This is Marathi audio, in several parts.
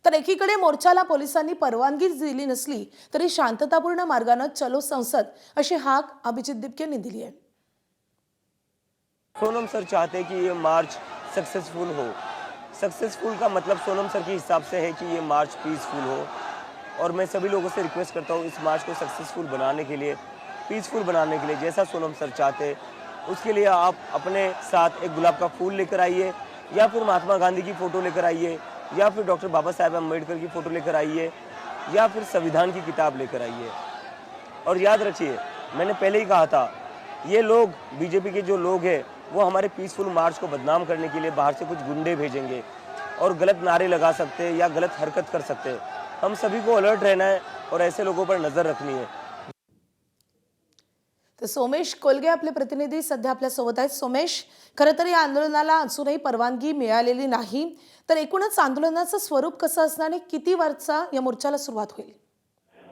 तर एकीकडे मोर्चाला पोलिसांनी परवानगी दिली नसली तरी शांततापूर्ण मार्गाने चलो संसद अशी हाक अभिजित दिपके यांनी दिली आहे। सोनम सर चाहते हैं कि ये मार्च सक्सेसफुल हो। सक्सेसफुल का मतलब सोनम सर के हिसाब से है कि ये मार्च पीसफुल हो, और मैं सभी लोगों से रिक्वेस्ट करता हूँ इस मार्च को सक्सेसफुल बनाने के लिए, पीसफुल बनाने के लिए, जैसा सोनम सर चाहते हैं उसके लिए आप अपने साथ एक गुलाब का फूल लेकर आइए, या फिर महात्मा गांधी की फ़ोटो लेकर आइए, या फिर डॉक्टर बाबा साहेब अम्बेडकर की फ़ोटो लेकर आइए, या फिर संविधान की किताब लेकर आइए। और याद रखिए, मैंने पहले ही कहा था, ये लोग बीजेपी के जो लोग हैं वो हमारे पीसफुल मार्च को बदनाम करने के लिए बाहर से कुछ गुंडे भेजेंगे और गलत नारे लगा सकते हैं या गलत हरकत कर सकते हैं। हम सभी को अलर्ट रहना है और ऐसे लोगों पर नजर रखनी है। तर सोमेश कोलगे आपले प्रतिनिधी सध्या आपल्या सोबत आहेत। सोमेश, खरं तर या आंदोलनाला अजूनही परवानगी मिळालेली नाही, तर एकूणच आंदोलनाचं स्वरूप कसं असणार आणि किती वाजता या मोर्चाला सुरुवात होईल?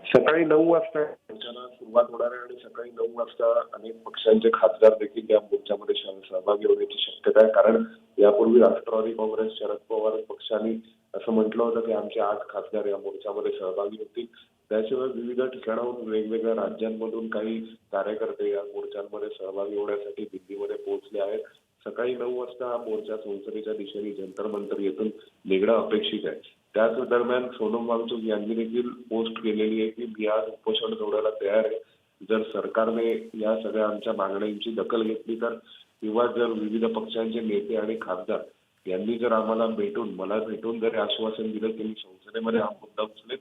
सकाळी 9 वाजता मोर्चाला सुरुवात होणार आहे आणि सकाळी 9 वाजता अनेक पक्षांचे खासदार देखील या मोर्चामध्ये सहभागी होण्याची शक्यता आहे। कारण यापूर्वी राष्ट्रवादी काँग्रेस, शरद पवार पक्षांनी असं म्हटलं होतं की आमचे 8 खासदार या मोर्चामध्ये सहभागी होतील। त्याशिवाय विविध ठिकाणाहून वेगवेगळ्या राज्यांमधून काही कार्यकर्ते या मोर्चांमध्ये सहभागी होण्यासाठी दिल्लीमध्ये पोहोचले आहेत। सकाळी 9 वाजता हा मोर्चा संसदेच्या दिशेने जंतर मंतर येथून निघणं अपेक्षित आहे। त्याच दरम्यान सोनम वांगचुक यांनी देखील पोस्ट केलेली आहे की मी आज उपोषण सोडायला तयार आहे, जर सरकारने या सगळ्या आमच्या मागण्यांची दखल घेतली तर, किंवा जर विविध पक्षांचे नेते आणि खासदार यांनी जर मला भेटून जर आश्वासन दिलं की मी संसदेमध्ये हा मुद्दा उचलेन,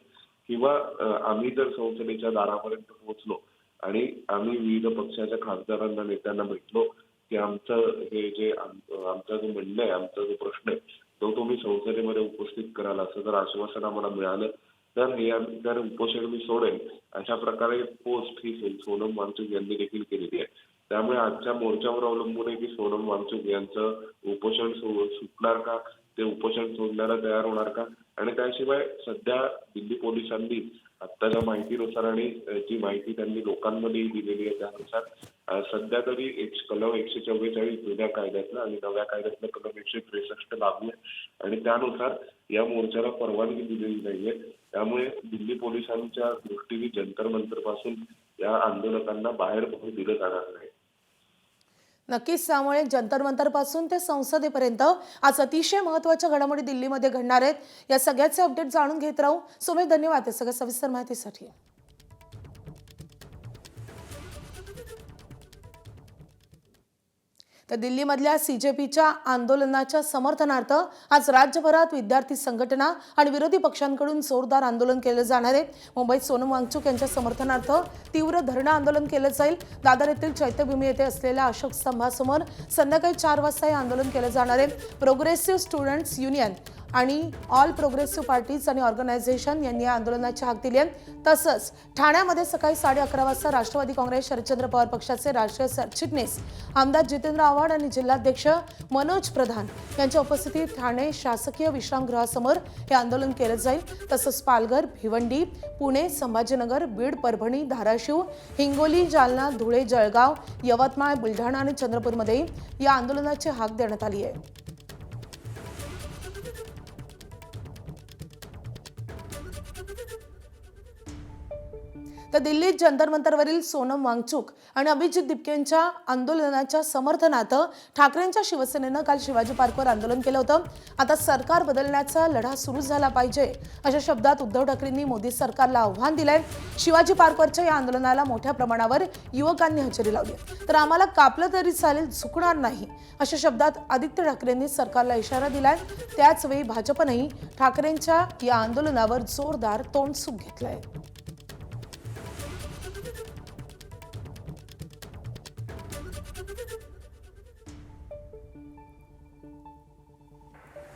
किंवा आम्ही जर संसदेच्या दारापर्यंत पोहोचलो आणि आम्ही विविध पक्षाच्या खासदारांना, नेत्यांना भेटलो की आमचं हे जे आमचा जो म्हणणं आहे, आमचा जो प्रश्न आहे तो तुम्ही संसदेमध्ये उपस्थित कराल, असं जर आश्वासन आम्हाला मिळालं तर उपोषण मी सोडेल, अशा प्रकारे पोस्ट ही सोनम वांगचुक यांनी देखील केलेली आहे। त्यामुळे आजच्या मोर्चावर अवलंबून आहे की सोनम वांगचुक यांचं उपोषण सुटणार का, ते उपोषण सोडण्याला तयार होणार का। आणि त्याशिवाय सध्या दिल्ली पोलिसांनी आत्ताच्या माहितीनुसार आणि जी माहिती त्यांनी लोकांमध्ये दिलेली आहे त्यानुसार सध्या तरी कलम 144 जुन्या कायद्यातलं आणि नव्या कायद्यातलं कलम 163 लागू आहे आणि त्यानुसार या मोर्चाला परवानगी दिलेली नाहीये। त्यामुळे दिल्ली पोलिसांच्या दृष्टीने जंतर मंतर पासून या आंदोलकांना बाहेर पडू दिलं जाणार नाही। नक्कीच, त्यामुळे जंतर मंतर पासून ते संसदेपर्यंत आज अतिशय महत्त्वाच्या घडामोडी दिल्लीमध्ये घडणार आहेत। या सगळ्याचे अपडेट जाणून घेत राहू। सोमेश, धन्यवाद या सगळ्या सविस्तर माहितीसाठी। तर दिल्लीमधल्या सीजेपीच्या आंदोलनाच्या समर्थनार्थ आज राज्यभरात विद्यार्थी संघटना आणि विरोधी पक्षांकडून जोरदार आंदोलन केले जाणार आहे। मुंबईत सोनम वांगचुक यांच्या समर्थनार्थ तीव्र धरणं आंदोलन केलं जाईल। दादर येथील चैत्यभूमी येथे असलेल्या अशोक स्तंभासमोर संध्याकाळी 4 वाजता हे आंदोलन केलं जाणार आहे। प्रोग्रेसिव्ह स्टुडंट्स युनियन आणि ऑल प्रोग्रेसिव्ह पार्टीज आणि ऑर्गनायझेशन यांनी या आंदोलनाची हाक दिली आहे। तसंच ठाण्यामध्ये सकाळी 11:30 वाजता राष्ट्रवादी काँग्रेस शरदचंद्र पवार पक्षाचे राष्ट्रीय सरचिटणीस आमदार जितेंद्र आव्हाड आणि जिल्हाध्यक्ष मनोज प्रधान यांच्या उपस्थितीत ठाणे शासकीय विश्रामगृहासमोर हे आंदोलन केलं जाईल। तसंच पालघर, भिवंडी, पुणे, संभाजीनगर, बीड, परभणी, धाराशिव, हिंगोली, जालना, धुळे, जळगाव, यवतमाळ, बुलढाणा आणि चंद्रपूरमध्ये या आंदोलनाची हाक देण्यात आली आहे। तर दिल्लीत जंतर मंतरवरील सोनम वांगचुक आणि अभिजित दिपके यांच्या आंदोलनाच्या समर्थनार्थ ठाकरेंच्या शिवसेनेनं काल शिवाजी पार्कवर आंदोलन केलं होतं। आता सरकार बदलण्याचा लढा सुरू झाला पाहिजे अशा शब्दात उद्धव ठाकरेंनी मोदी सरकारला आव्हान दिलंय। शिवाजी पार्कवरच्या या आंदोलनाला मोठ्या प्रमाणावर युवकांनी हजेरी लावली। तर आम्हाला कापलं तरी चालेल, झुकणार नाही अशा शब्दात आदित्य ठाकरेंनी सरकारला इशारा दिलाय। त्याचवेळी भाजपनेही ठाकरेंच्या या आंदोलनावर जोरदार तोंडसूक घेतलंय।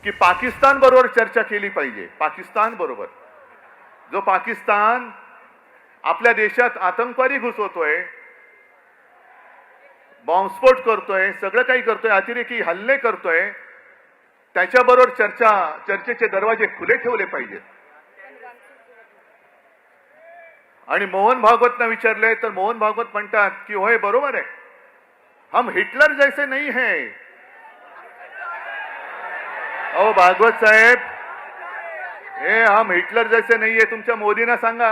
की पाकिस्तान बरोबर चर्चा केली पाहिजे। पाकिस्तान बरोबर, जो पाकिस्तान आपल्या देशात आतंकवादी घुसवतोय, बॉम्बस्फोट करतोय, सगळं काही करतोय, अतिरेकी हल्ले करतोय, त्याच्याबरोबर चर्चेचे दरवाजे खुले ठेवले पाहिजेत। आणि मोहन भागवतना विचारले तर मोहन भागवत म्हणतात की होय बरोबर आहे, हम हिटलर जैसे नहीं हैं। ओ भागवत साहेब, हम हिटलर जैसे नाहीये तुमच्या मोदींना सांगा.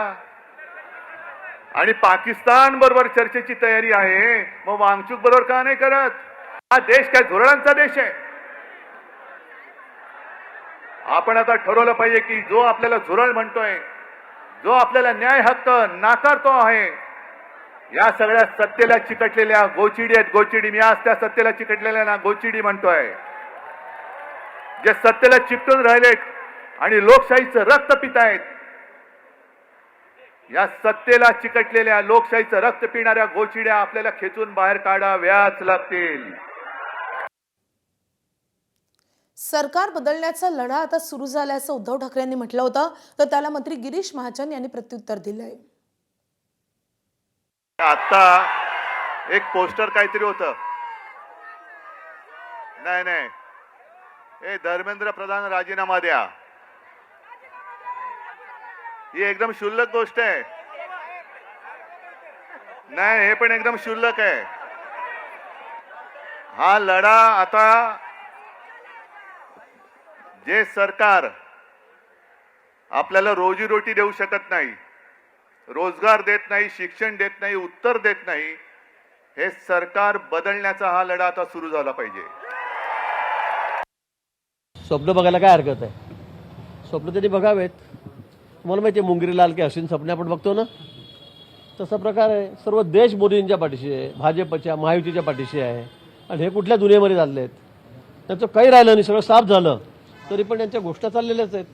आणि पाकिस्तान बरोबर चर्चेची तयारी आहे, मग वांगचूक बरोबर का नाही करत? हा देश काय धोरणांचा देश आहे? आपण आता ठरवलं पाहिजे की जो आपल्याला झुरळ म्हणतोय, जो आपल्याला न्याय हक्क नाकारतो आहे, या सगळ्या सत्तेला चिकटलेल्या गोचिडी आहेत. गोचिडी, मी आज त्या सत्तेला चिकटलेल्या ना गोचिडी म्हणतोय. जे सत्तेला चिकटून राहिलेत आणि लोकशाहीचं रक्त पितायत, या सत्तेला चिकटलेल्या लोकशाहीचं रक्त पिणाऱ्या गोचिड्या आपल्याला खेचून बाहेर काढाव्याच लागतील. सरकार बदलण्याचा लढा आता सुरू झाल्याचं उद्धव ठाकरे यांनी म्हटलं होतं, तर त्याला मंत्री गिरीश महाजन यांनी प्रत्युत्तर दिलंय. आता एक पोस्टर काहीतरी होतं, नाही हे धर्मेंद्र प्रधान राजीनामा द्या, ही एकदम क्षुल्लक गोष्ट आहे. नाही, हे पण एकदम क्षुल्लक आहे. हा लढा आता जे सरकार आपल्याला रोजीरोटी देऊ शकत नाही, रोजगार देत नाही, शिक्षण देत नाही, उत्तर देत नाही, हे सरकार बदलण्याचा हा लढा आता सुरू झाला पाहिजे. स्वप्न बघायला काय हरकत आहे? स्वप्न त्यांनी बघावेत. तुम्हाला माहिती आहे मुंगरीलाल की हसीन स्वप्ने आपण बघतो ना, तसा प्रकार आहे. सर्व देश मोदींच्या पाठीशी आहे, भाजपच्या महायुतीच्या पाठीशी आहे. आणि हे कुठल्या दुनियेमध्ये चालले आहेत? त्यांचं काही राहिलं नाही, सगळं साफ झालं, तरी पण त्यांच्या गोष्टी चाललेल्याच आहेत.